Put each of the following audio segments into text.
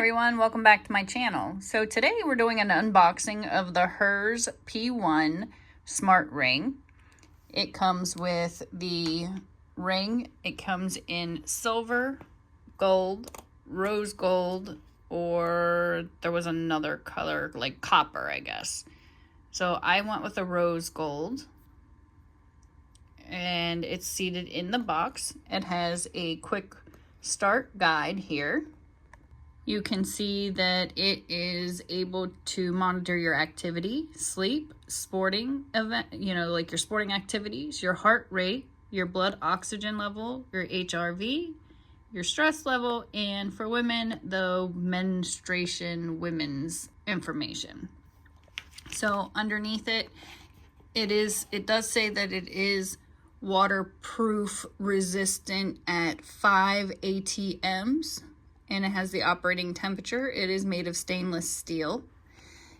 everyone, welcome back to my channel. So today we're doing an unboxing of the Herz P1 Smart Ring. It comes with the ring. It comes in silver, gold, rose gold, or there was another color like copper, I guess. So I went with the rose gold, and it's seated in the box. It has a quick start guide here. You can see that it is able to monitor your activity, sleep, sporting event, like your sporting activities, your heart rate, your blood oxygen level, your HRV, your stress level, and for women, the menstruation women's information. So underneath it, it does say that it is waterproof resistant at 5 ATMs. And it has the operating temperature. It is made of stainless steel.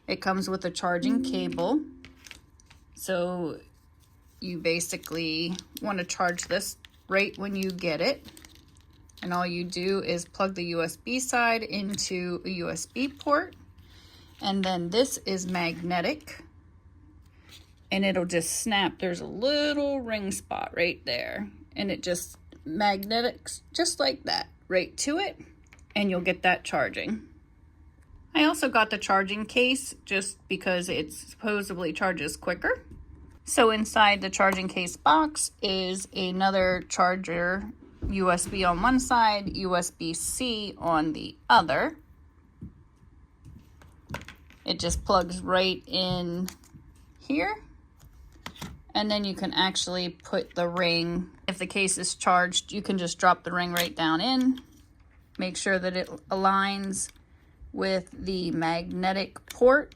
It comes with a charging cable. So you basically want to charge this right when you get it. And all you do is plug the USB side into a USB port. And then this is magnetic. And it'll just snap. There's a little ring spot right there. And it just magnetics just like that right to it. And you'll get that charging. I also got the charging case just because it supposedly charges quicker. So inside the charging case box is another charger, USB on one side, USB-C on the other. It just plugs right in here. And then you can actually put the ring, if the case is charged, you can just drop the ring right down in. Make sure that it aligns with the magnetic port.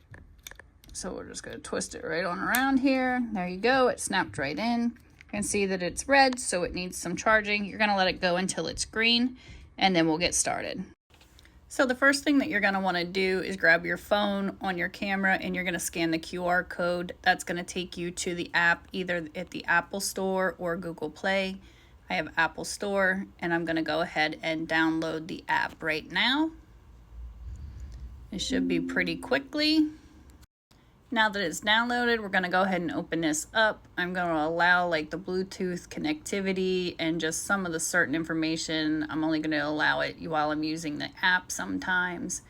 So we're just going to twist it right on around here. There you go. It snapped right in. You can see that it's red, so it needs some charging. You're going to let it go until it's green, and then we'll get started. So the first thing that you're going to want to do is grab your phone on your camera, and you're going to scan the QR code. That's going to take you to the app, either at the Apple Store or Google Play. I have Apple Store, and I'm going to go ahead and download the app right now. It should be pretty quickly. Now that it's downloaded, we're going to go ahead and open this up. I'm going to allow like the Bluetooth connectivity and just some of the certain information. I'm only going to allow it while I'm using the app sometimes.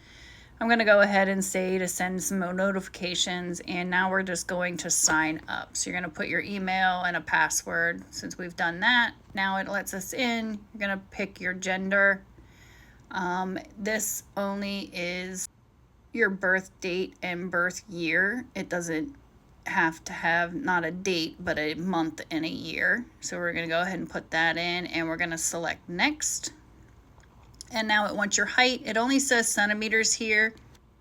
I'm going to go ahead and say to send some notifications, and now we're just going to sign up. So you're going to put your email and a password. Since we've done that, now it lets us in. You're going to pick your gender. This only is your birth date and birth year. It doesn't have to have not a date, but a month and a year. So we're going to go ahead and put that in, and we're going to select next. And now it wants your height. It only says centimeters here,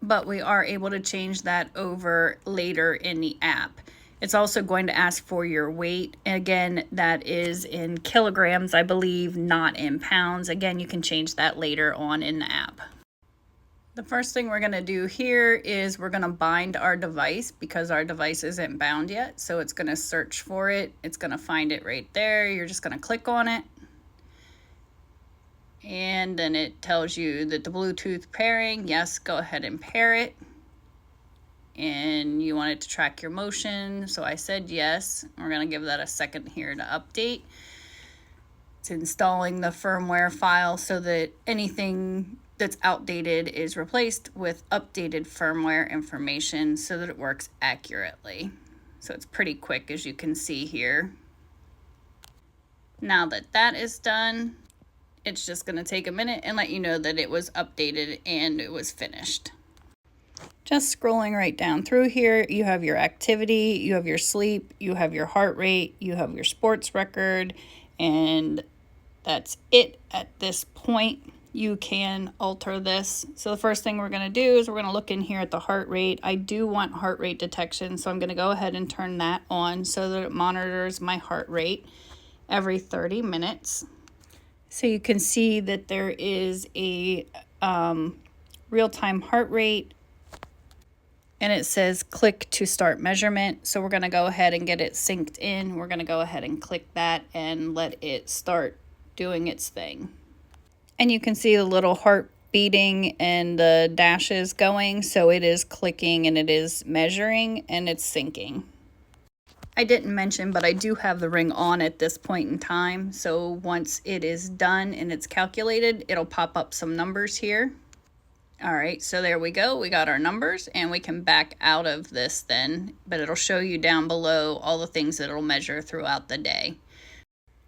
but we are able to change that over later in the app. It's also going to ask for your weight. Again, that is in kilograms, I believe, not in pounds. Again, you can change that later on in the app. The first thing we're going to do here is we're going to bind our device because our device isn't bound yet. So it's going to search for it. It's going to find it right there. You're just going to click on it. And then it tells you that the Bluetooth pairing, yes, go ahead and pair it. And you want it to track your motion, so I said yes. We're going to give that a second here to update. It's installing the firmware file so that anything that's outdated is replaced with updated firmware information so that it works accurately. So it's pretty quick, as you can see here. Now that that is done, it's just going to take a minute and let you know that it was updated and it was finished. Just scrolling right down through here, you have your activity, you have your sleep, you have your heart rate, you have your sports record, and that's it at this point. You can alter this. So the first thing we're going to do is we're going to look in here at the heart rate. I do want heart rate detection, so I'm going to go ahead and turn that on so that it monitors my heart rate every 30 minutes. So you can see that there is a real-time heart rate, and it says click to start measurement. So we're going to go ahead and get it synced in. We're going to go ahead and click that and let it start doing its thing. And you can see the little heart beating and the dashes going, so it is clicking and it is measuring and it's syncing. I didn't mention, but I do have the ring on at this point in time, so once it is done and it's calculated, it'll pop up some numbers here. All right, so there we go. We got our numbers, and we can back out of this then, but it'll show you down below all the things that it'll measure throughout the day.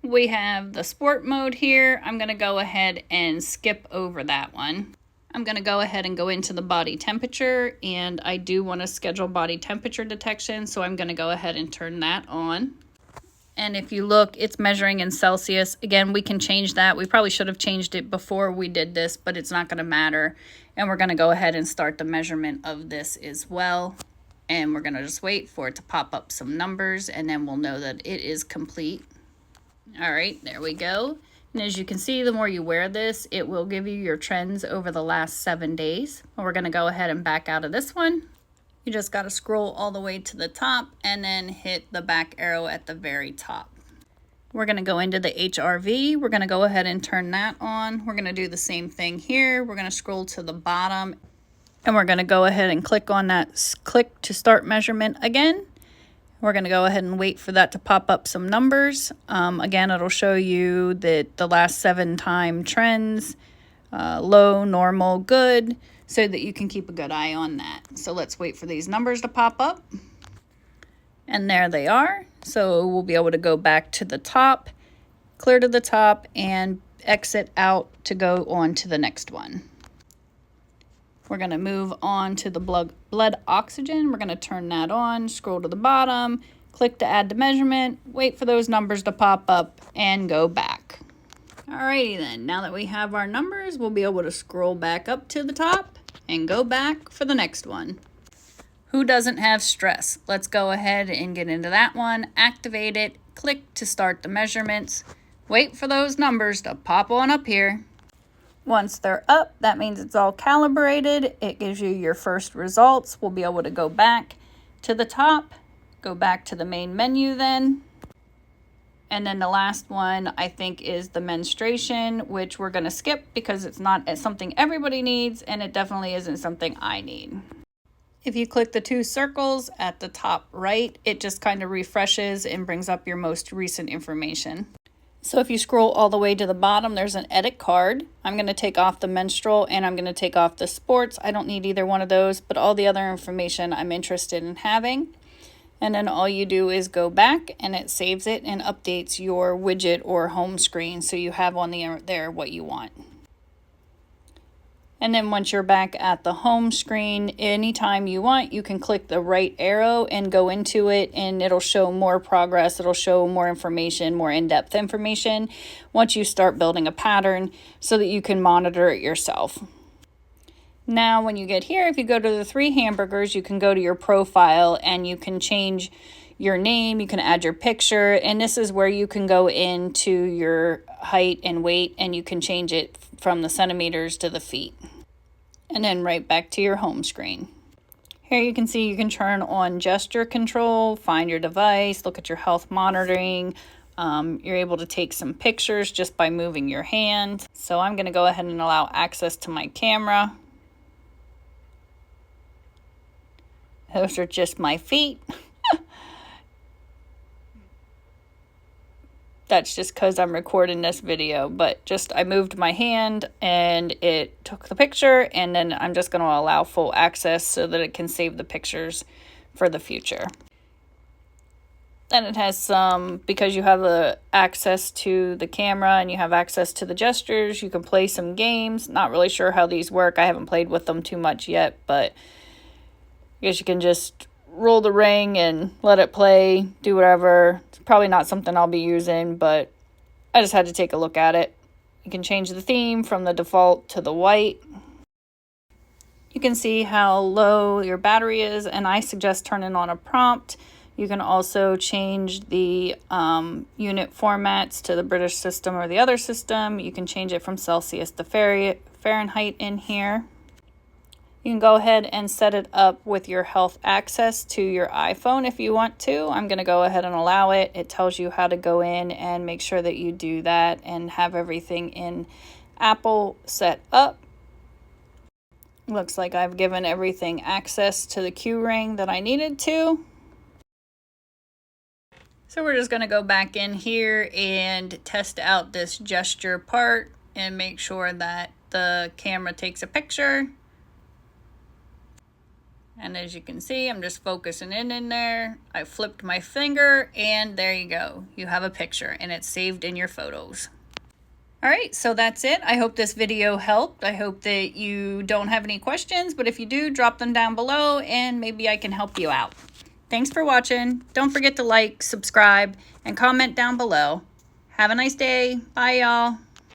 We have the sport mode here. I'm going to go ahead and skip over that one. I'm going to go ahead and go into the body temperature, and I do want to schedule body temperature detection, so I'm going to go ahead and turn that on. And if you look, it's measuring in Celsius. Again, we can change that. We probably should have changed it before we did this, but it's not going to matter. And we're going to go ahead and start the measurement of this as well. And we're going to just wait for it to pop up some numbers, and then we'll know that it is complete. All right, there we go. And as you can see, the more you wear this, it will give you your trends over the last 7 days. We're going to go ahead and back out of this one. You just got to scroll all the way to the top and then hit the back arrow at the very top. We're going to go into the HRV. We're going to go ahead and turn that on. We're going to do the same thing here. We're going to scroll to the bottom, and we're going to go ahead and click on that click to start measurement again. We're going to go ahead and wait for that to pop up some numbers. Again, it'll show you that the last 7 time trends, low, normal, good, so that you can keep a good eye on that. So let's wait for these numbers to pop up. And there they are. So we'll be able to go back to the top, clear to the top, and exit out to go on to the next one. We're going to move on to the blood oxygen. We're going to turn that on, scroll to the bottom, click to add the measurement, wait for those numbers to pop up, and go back. Alrighty then, now that we have our numbers, we'll be able to scroll back up to the top and go back for the next one. Who doesn't have stress? Let's go ahead and get into that one, activate it, click to start the measurements, wait for those numbers to pop on up here. Once they're up, that means it's all calibrated. It gives you your first results. We'll be able to go back to the top, go back to the main menu then. And then the last one, I think, is the menstruation, which we're going to skip because it's not something everybody needs, and it definitely isn't something I need. If you click the 2 circles at the top right, it just kind of refreshes and brings up your most recent information. So if you scroll all the way to the bottom, there's an edit card. I'm going to take off the menstrual and I'm going to take off the sports. I don't need either one of those, but all the other information I'm interested in having. And then all you do is go back and it saves it and updates your widget or home screen so you have on there what you want. And then once you're back at the home screen, anytime you want, you can click the right arrow and go into it, and it'll show more progress. It'll show more information, more in-depth information once you start building a pattern so that you can monitor it yourself. Now, when you get here, if you go to the 3 hamburgers, you can go to your profile and you can change your name, you can add your picture, and this is where you can go into your height and weight, and you can change it from the centimeters to the feet. And then right back to your home screen. Here you can see you can turn on gesture control, find your device, look at your health monitoring. You're able to take some pictures just by moving your hand. So I'm going to go ahead and allow access to my camera. Those are just my feet. That's just because I'm recording this video, but I moved my hand and it took the picture, and then I'm just going to allow full access so that it can save the pictures for the future. Then it has some, because you have the access to the camera and you have access to the gestures, you can play some games. Not really sure how these work. I haven't played with them too much yet, but I guess you can just roll the ring and let it play, do whatever. It's probably not something I'll be using, but I just had to take a look at it. You can change the theme from the default to the white. You can see how low your battery is, and I suggest turning on a prompt. You can also change the unit formats to the British system or the other system. You can change it from Celsius to Fahrenheit in here. You can go ahead and set it up with your health access to your iPhone if you want to. I'm going to go ahead and allow it. It tells you how to go in and make sure that you do that and have everything in Apple set up. Looks like I've given everything access to the Q ring that I needed to. So we're just going to go back in here and test out this gesture part and make sure that the camera takes a picture. And as you can see, I'm just focusing in there. I flipped my finger and there you go. You have a picture and it's saved in your photos. All right, so that's it. I hope this video helped. I hope that you don't have any questions, but if you do, drop them down below and maybe I can help you out. Thanks for watching. Don't forget to like, subscribe, and comment down below. Have a nice day. Bye, y'all.